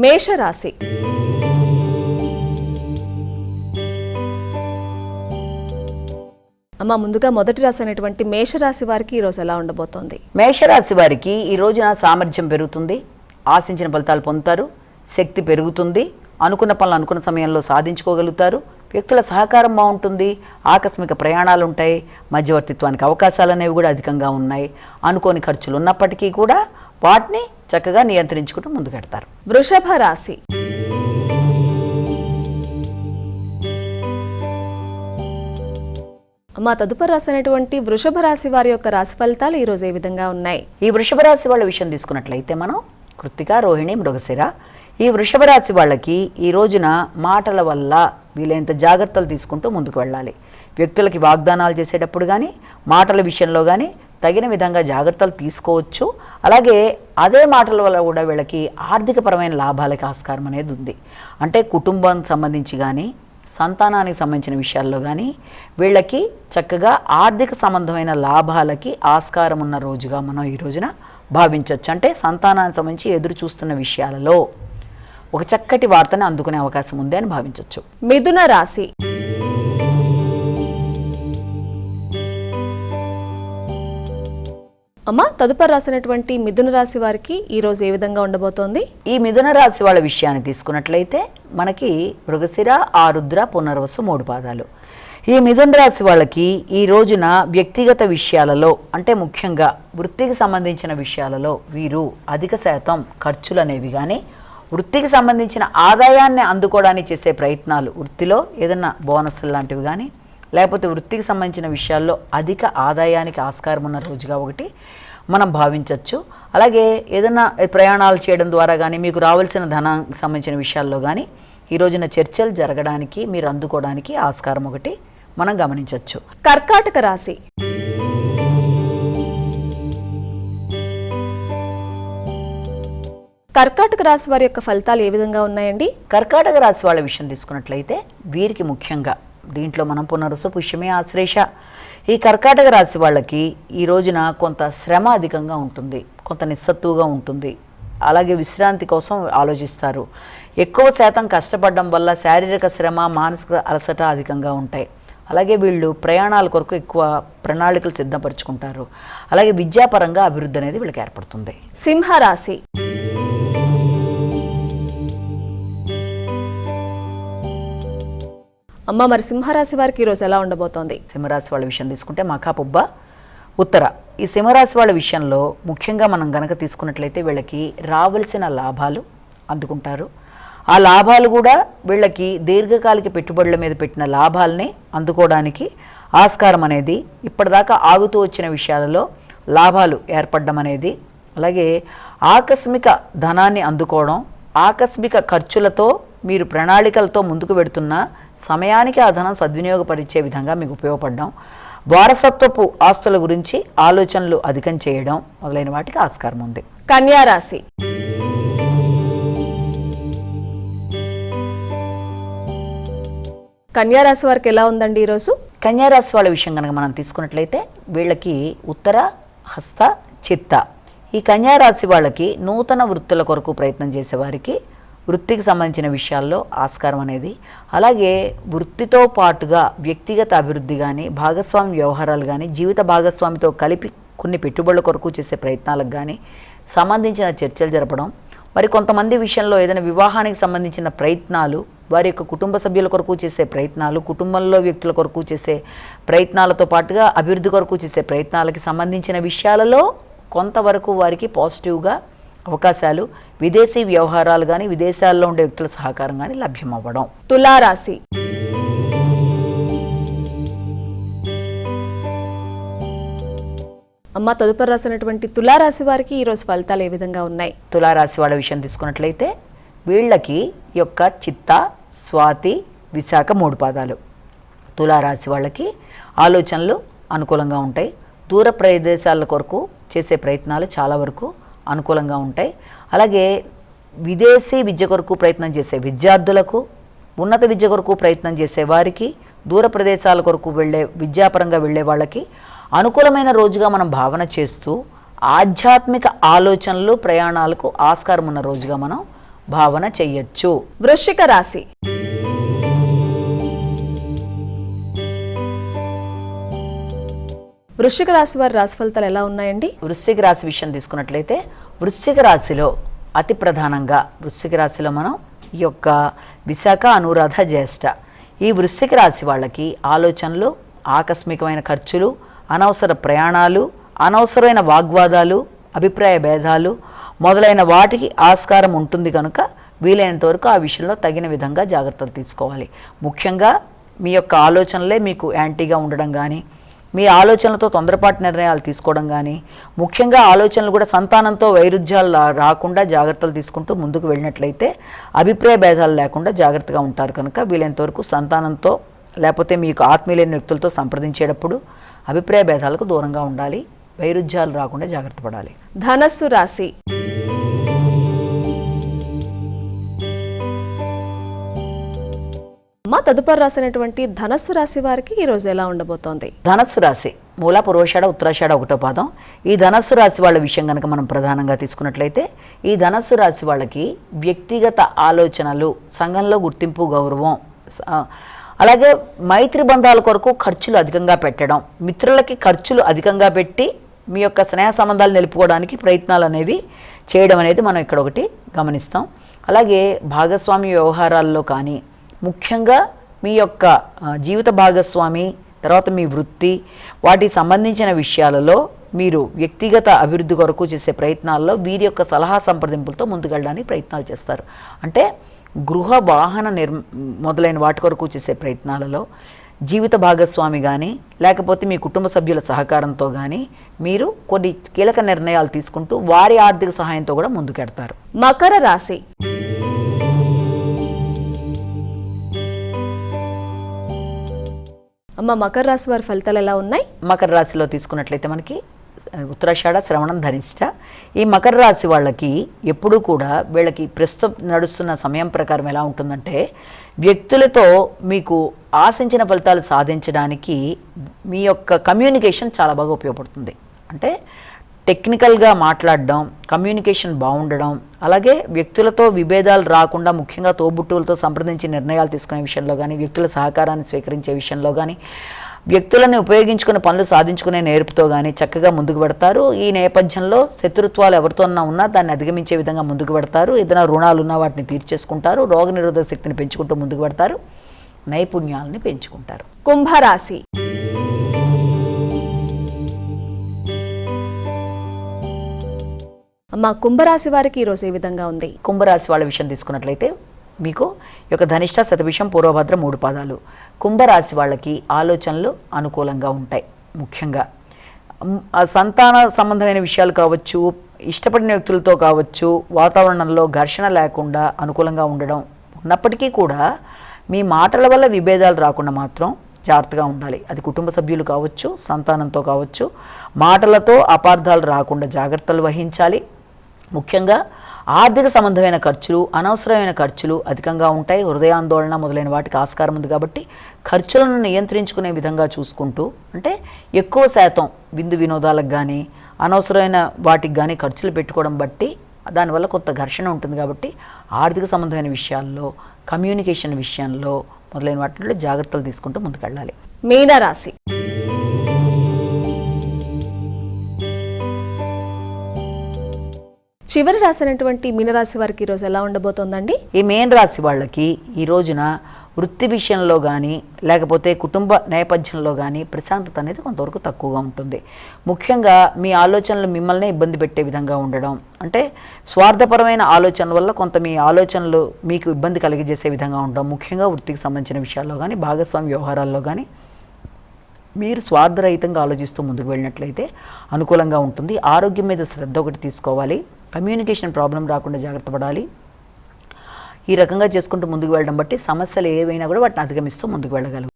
మేషరాశి. అమ్మ, ముందుగా మొదటి రాశి అయినటువంటి మేషరాశి వారికి ఈరోజు ఎలా ఉండబోతోంది? మేషరాశి వారికి ఈ రోజున సామర్థ్యం పెరుగుతుంది, ఆశించిన ఫలితాలు పొందుతారు, శక్తి పెరుగుతుంది, అనుకున్న పనులు అనుకున్న సమయంలో సాధించుకోగలుగుతారు, వ్యక్తుల సహకారం బాగుంటుంది, ఆకస్మిక ప్రయాణాలు ఉంటాయి, మధ్యవర్తిత్వానికి అవకాశాలు అనేవి కూడా అధికంగా ఉన్నాయి. అనుకోని ఖర్చులు ఉన్నప్పటికీ కూడా వాటిని చక్కగా నియంత్రించుకుంటూ ముందుకెడతారు. వృషభ రాశి. అమ్మ, తదుపరి రాశి అయినటువంటి వృషభ రాశి వారి యొక్క రాశి ఫలితాలు ఈ రోజు ఏ విధంగా ఉన్నాయి? ఈ వృషభ రాశి వాళ్ళ విషయం తీసుకున్నట్లయితే మనం కృత్తిక, రోహిణి, మృగశిర ఈ వృషభ రాశి వాళ్ళకి ఈ రోజున మాటల వల్ల వీలైనంత జాగ్రత్తలు తీసుకుంటూ ముందుకు వెళ్ళాలి. వ్యక్తులకి వాగ్దానాలు చేసేటప్పుడు కానీ మాటల విషయంలో కానీ తగిన విధంగా జాగ్రత్తలు తీసుకోవచ్చు. అలాగే అదే మాటల వల్ల కూడా వీళ్ళకి ఆర్థికపరమైన లాభాలకి ఆస్కారం అనేది ఉంది. అంటే కుటుంబం సంబంధించి కానీ సంతానానికి సంబంధించిన విషయాల్లో కానీ వీళ్ళకి చక్కగా ఆర్థిక సంబంధమైన లాభాలకి ఆస్కారం ఉన్న రోజుగా మనం ఈ రోజున భావించవచ్చు. అంటే సంతానానికి సంబంధించి ఎదురు చూస్తున్న విషయాలలో ఒక చక్కటి వార్తని అందుకునే అవకాశం ఉంది అని భావించవచ్చు. మిథున రాశి. అమ్మ, తదుపరి రాసినటువంటి మిథున రాశి వారికి ఈ రోజు ఏ విధంగా ఉండబోతోంది? ఈ మిథున రాశి వాళ్ళ విషయాన్ని తీసుకున్నట్లయితే మనకి మృగశిర, ఆరుద్ర, పునర్వసు 3 పాదాలు. ఈ మిథున రాశి వాళ్ళకి ఈ రోజున వ్యక్తిగత విషయాలలో అంటే ముఖ్యంగా వృత్తికి సంబంధించిన విషయాలలో వీరు అధిక శాతం ఖర్చులు అనేవి కానీ వృత్తికి సంబంధించిన ఆదాయాన్ని అందుకోవడానికి చేసే ప్రయత్నాలు, వృత్తిలో ఏదన్నా బోనస్లు లాంటివి కానీ లేకపోతే వృత్తికి సంబంధించిన విషయాల్లో అధిక ఆదాయానికి ఆస్కారం ఉన్న రోజుగా ఒకటి మనం భావించవచ్చు. అలాగే ఏదైనా ప్రయాణాలు చేయడం ద్వారా కానీ మీకు రావాల్సిన ధనానికి సంబంధించిన విషయాల్లో కానీ ఈ రోజున చర్చలు జరగడానికి మీరు అందుకోవడానికి ఆస్కారం ఒకటి మనం గమనించవచ్చు. కర్కాటక రాశి. కర్కాటక రాశి వారి యొక్క ఫలితాలు ఏ విధంగా ఉన్నాయండి? కర్కాటక రాశి వాళ్ళ విషయం తీసుకున్నట్లయితే వీరికి ముఖ్యంగా దీంట్లో మనం పునరుసు, పుష్యమే, ఆశ్లేష ఈ కర్కాటక రాశి వాళ్ళకి ఈ రోజున కొంత శ్రమ అధికంగా ఉంటుంది, కొంత నిస్సత్తుగా ఉంటుంది. అలాగే విశ్రాంతి కోసం ఆలోచిస్తారు. ఎక్కువ శాతం కష్టపడడం వల్ల శారీరక శ్రమ, మానసిక అలసట అధికంగా ఉంటాయి. అలాగే వీళ్ళు ప్రయాణాల కొరకు ఎక్కువ ప్రణాళికలు సిద్ధపరచుకుంటారు. అలాగే విద్యాపరంగా అభివృద్ధి అనేది వీళ్ళకి ఏర్పడుతుంది. సింహరాశి. అమ్మ, మరి సింహరాశి వారికి ఈరోజు ఎలా ఉండబోతోంది? సింహరాశి వాళ్ళ విషయం తీసుకుంటే మఖా, పుబ్బ, ఉత్తర ఈ సింహరాశి వాళ్ళ విషయంలో ముఖ్యంగా మనం గనక తీసుకున్నట్లయితే వీళ్ళకి రావాల్సిన లాభాలు అందుకుంటారు. ఆ లాభాలు కూడా వీళ్ళకి దీర్ఘకాలిక పెట్టుబడుల మీద పెట్టిన లాభాలని అందుకోవడానికి ఆస్కారం అనేది ఇప్పటిదాకా ఆగుతూ వచ్చిన విషయాలలో లాభాలు ఏర్పడడం అనేది, అలాగే ఆకస్మిక ధనాన్ని అందుకోవడం, ఆకస్మిక ఖర్చులతో మీరు ప్రణాళికలతో ముందుకు పెడుతున్న సమయానికి ఆ ధనం సద్వినియోగపరిచే విధంగా మీకు ఉపయోగపడడం, వారసత్వపు ఆస్తుల గురించి ఆలోచనలు అధికం చేయడం మొదలైన వాటికి ఆస్కారం ఉంది. కన్యా రాశి. కన్యా రాశి వారికి ఎలా ఉందండి ఈరోజు? కన్యా రాశి వాళ్ళ విషయం కనుక మనం తీసుకున్నట్లయితే వీళ్ళకి ఉత్తర, హస్త, చిత్త ఈ కన్యా రాశి వాళ్ళకి నూతన వృత్తుల కొరకు ప్రయత్నం చేసేవారికి వృత్తికి సంబంధించిన విషయాల్లో ఆస్కారం అనేది, అలాగే వృత్తితో పాటుగా వ్యక్తిగత అభివృద్ధి కానీ భాగస్వామి వ్యవహారాలు కానీ జీవిత భాగస్వామితో కలిపి కొన్ని పెట్టుబడుల కొరకు చేసే ప్రయత్నాలకు కానీ సంబంధించిన చర్చలు జరపడం, మరి కొంతమంది విషయంలో ఏదైనా వివాహానికి సంబంధించిన ప్రయత్నాలు, వారి యొక్క కుటుంబ సభ్యుల కొరకు చేసే ప్రయత్నాలు, కుటుంబంలో వ్యక్తుల కొరకు చేసే ప్రయత్నాలతో పాటుగా అభివృద్ధి కొరకు చేసే ప్రయత్నాలకి సంబంధించిన విషయాలలో కొంతవరకు వారికి పాజిటివ్గా అవకాశాలు, విదేశీ వ్యవహారాలు కానీ విదేశాల్లో ఉండే వ్యక్తుల సహకారం కానీ లభ్యం అవ్వడం. తులారాశి. అమ్మ, తదుపరి రాసినటువంటి తులారాశి వారికి ఈరోజు ఫలితాలు ఏ విధంగా ఉన్నాయి? తులారాశి వాళ్ళ విషయం తీసుకున్నట్లయితే వీళ్ళకి యొక్క చిత్త, స్వాతి, విశాఖ 3 పాదాలు. తులారాశి వాళ్ళకి ఆలోచనలు అనుకూలంగా ఉంటాయి. దూర ప్రదేశాల కొరకు చేసే ప్రయత్నాలు చాలా వరకు అనుకూలంగా ఉంటాయి. అలాగే విదేశీ విద్య కొరకు ప్రయత్నం చేసే విద్యార్థులకు, ఉన్నత విద్య కొరకు ప్రయత్నం చేసే వారికి, దూర ప్రదేశాల కొరకు వెళ్ళే విద్యాపరంగా వెళ్ళే వాళ్ళకి అనుకూలమైన రోజుగా మనం భావన చేస్తూ ఆధ్యాత్మిక ఆలోచనలు, ప్రయాణాలకు ఆస్కారం ఉన్న రోజుగా మనం భావన చెయ్యొచ్చు. వృశ్చిక రాశి. వృశ్చిక రాశి వారి రాశి ఫలితాలు ఎలా ఉన్నాయండి? వృశ్చిక రాశి విషయం తీసుకున్నట్లయితే వృశ్చిక రాశిలో అతి ప్రధానంగా వృశ్చిక రాశిలో మనం ఈ యొక్క విశాఖ, అనురాధ, జ్యేష్ఠ ఈ వృశ్చిక రాశి వాళ్ళకి ఆలోచనలు, ఆకస్మికమైన ఖర్చులు, అనవసర ప్రయాణాలు, అనవసరమైన వాగ్వాదాలు, అభిప్రాయ భేదాలు మొదలైన వాటికి ఆస్కారం ఉంటుంది కనుక వీలైనంత వరకు ఆ విషయంలో తగిన విధంగా జాగ్రత్తలు తీసుకోవాలి. ముఖ్యంగా మీ యొక్క ఆలోచనలే మీకు యాంటీగా ఉండడం కానీ, మీ ఆలోచనలతో తొందరపాటు నిర్ణయాలు తీసుకోవడం కానీ, ముఖ్యంగా ఆలోచనలు కూడా సంతానంతో వైరుధ్యాలు రాకుండా జాగ్రత్తలు తీసుకుంటూ ముందుకు వెళ్ళినట్లయితే అభిప్రాయ భేదాలు లేకుండా జాగ్రత్తగా ఉంటారు కనుక వీలైనంతవరకు సంతానంతో లేకపోతే మీకు ఆత్మీయులైన వ్యక్తులతో సంప్రదించేటప్పుడు అభిప్రాయ భేదాలకు దూరంగా ఉండాలి. వైరుధ్యాలు రాకుండా జాగ్రత్త పడాలి. ధనస్సు రాశి. తదుపరి రాసినటువంటి ధనస్సు రాశి వారికి ఈ రోజు ఎలా ఉండబోతోంది? ధనస్సు రాశి మూల, పూర్వషాఢ, ఉత్తరాషాఢ 1వ పాదం. ఈ ధనస్సు రాశి వాళ్ళ విషయం కనుక మనం ప్రధానంగా తీసుకున్నట్లయితే ఈ ధనస్సు రాశి వాళ్ళకి వ్యక్తిగత ఆలోచనలు, సంఘంలో గుర్తింపు, గౌరవం, అలాగే మైత్రి బంధాల కొరకు ఖర్చులు అధికంగా పెట్టడం, మిత్రులకి ఖర్చులు అధికంగా పెట్టి మీ యొక్క స్నేహ సంబంధాలు నిలుపుకోవడానికి ప్రయత్నాలు అనేవి చేయడం అనేది మనం ఇక్కడ ఒకటి గమనిస్తాం. అలాగే భాగస్వామి వ్యవహారాల్లో కానీ, ముఖ్యంగా మీ యొక్క జీవిత భాగస్వామి, తర్వాత మీ వృత్తి, వాటికి సంబంధించిన విషయాలలో మీరు వ్యక్తిగత అభివృద్ధి కొరకు చేసే ప్రయత్నాల్లో వీరి యొక్క సలహా సంప్రదింపులతో ముందుకెళ్ళడానికి ప్రయత్నాలు చేస్తారు. అంటే గృహ, వాహన మొదలైన వాటి కొరకు చేసే ప్రయత్నాలలో జీవిత భాగస్వామి కానీ లేకపోతే మీ కుటుంబ సభ్యుల సహకారంతో కానీ మీరు కొన్ని కీలక నిర్ణయాలు తీసుకుంటూ వారి ఆర్థిక సహాయంతో కూడా ముందుకెడతారు. మకర రాశి. మకర రాశి వారి ఫలితాలు ఎలా ఉన్నాయి? మకర రాశిలో తీసుకున్నట్లయితే మనకి ఉత్తరాషాఢ, శ్రవణం, ధనిష్ట ఈ మకర రాశి వాళ్ళకి ఎప్పుడూ కూడా వీళ్ళకి ప్రస్తుతం నడుస్తున్న సమయం ప్రకారం ఎలా ఉంటుందంటే వ్యక్తులతో మీకు ఆశించిన ఫలితాలు సాధించడానికి మీ యొక్క కమ్యూనికేషన్ చాలా బాగా ఉపయోగపడుతుంది. అంటే టెక్నికల్గా మాట్లాడడం, కమ్యూనికేషన్ బాగుండడం, అలాగే వ్యక్తులతో విభేదాలు రాకుండా ముఖ్యంగా తోబుట్టువులతో సంప్రదించి నిర్ణయాలు తీసుకునే విషయంలో కానీ, వ్యక్తుల సహకారాన్ని స్వీకరించే విషయంలో కానీ, వ్యక్తులను ఉపయోగించుకునే పనులు సాధించుకునే నేర్పుతో కానీ చక్కగా ముందుకు పెడతారు. ఈ నేపథ్యంలో శత్రుత్వాలు ఎవరితోన్నా ఉన్నా దాన్ని అధిగమించే విధంగా ముందుకు పెడతారు. ఏదైనా రుణాలు ఉన్నా వాటిని తీర్చేసుకుంటారు. రోగనిరోధక శక్తిని పెంచుకుంటూ ముందుకు పెడతారు. నైపుణ్యాలని పెంచుకుంటారు. కుంభరాశి. కుంభరాశి వారికి ఈరోజు ఏ విధంగా ఉంది? కుంభరాశి వాళ్ళ విషయం తీసుకున్నట్లయితే మీకు యొక్క ధనిష్ట, శతభిషం, పూర్వభద్ర 3 పాదాలు. కుంభరాశి వాళ్ళకి ఆలోచనలు అనుకూలంగా ఉంటాయి. ముఖ్యంగా సంతాన సంబంధమైన విషయాలు కావచ్చు, ఇష్టపడిన వ్యక్తులతో కావచ్చు, వాతావరణంలో ఘర్షణ లేకుండా అనుకూలంగా ఉండడం ఉన్నప్పటికీ కూడా మీ మాటల వల్ల విభేదాలు రాకుండా మాత్రం జాగ్రత్తగా ఉండాలి. అది కుటుంబ సభ్యులు కావచ్చు, సంతానంతో కావచ్చు. మాటలతో అపార్థాలు రాకుండా జాగ్రత్తలు వహించాలి. ముఖ్యంగా ఆర్థిక సంబంధమైన ఖర్చులు, అనవసరమైన ఖర్చులు అధికంగా ఉంటాయి. హృదయాందోళన మొదలైన వాటికి ఆస్కారం ఉంది కాబట్టి ఖర్చులను నియంత్రించుకునే విధంగా చూసుకుంటూ, అంటే ఎక్కువ శాతం విందు వినోదాలకు కానీ అనవసరమైన వాటికి కానీ ఖర్చులు పెట్టుకోవడం బట్టి దానివల్ల కొంత ఘర్షణ ఉంటుంది. కాబట్టి ఆర్థిక సంబంధమైన విషయాల్లో, కమ్యూనికేషన్ విషయంలో మొదలైన వాటిలో జాగ్రత్తలు తీసుకుంటూ ముందుకెళ్ళాలి. మీనరాశి. చివరి రాసినటువంటి మీనరాశి వారికి ఈరోజు ఎలా ఉండబోతోందండి? ఈ మీన రాశి వాళ్ళకి ఈ రోజున వృత్తి విషయంలో కానీ లేకపోతే కుటుంబ నేపథ్యంలో కానీ ప్రశాంతత అనేది కొంతవరకు తక్కువగా ఉంటుంది. ముఖ్యంగా మీ ఆలోచనలు మిమ్మల్ని ఇబ్బంది పెట్టే విధంగా ఉండడం, అంటే స్వార్థపరమైన ఆలోచనల వల్ల కొంత మీ ఆలోచనలు మీకు ఇబ్బంది కలిగజేసే విధంగా ఉండడం, ముఖ్యంగా వృత్తికి సంబంధించిన విషయాల్లో కానీ భాగస్వామి వ్యవహారాల్లో కానీ మీరు స్వార్థరహితంగా ఆలోచిస్తూ ముందుకు వెళ్ళినట్లయితే అనుకూలంగా ఉంటుంది. ఆరోగ్యం మీద శ్రద్ధ ఒకటి తీసుకోవాలి. కమ్యూనికేషన్ ప్రాబ్లం రాకుండా జాగ్రత్త పడాలి. ఈ రకంగా చేసుకుంటూ ముందుకు వెళ్ళడం బట్టి సమస్యలు ఏవైనా కూడా వాటిని అధిగమిస్తూ ముందుకు వెళ్ళగలరు.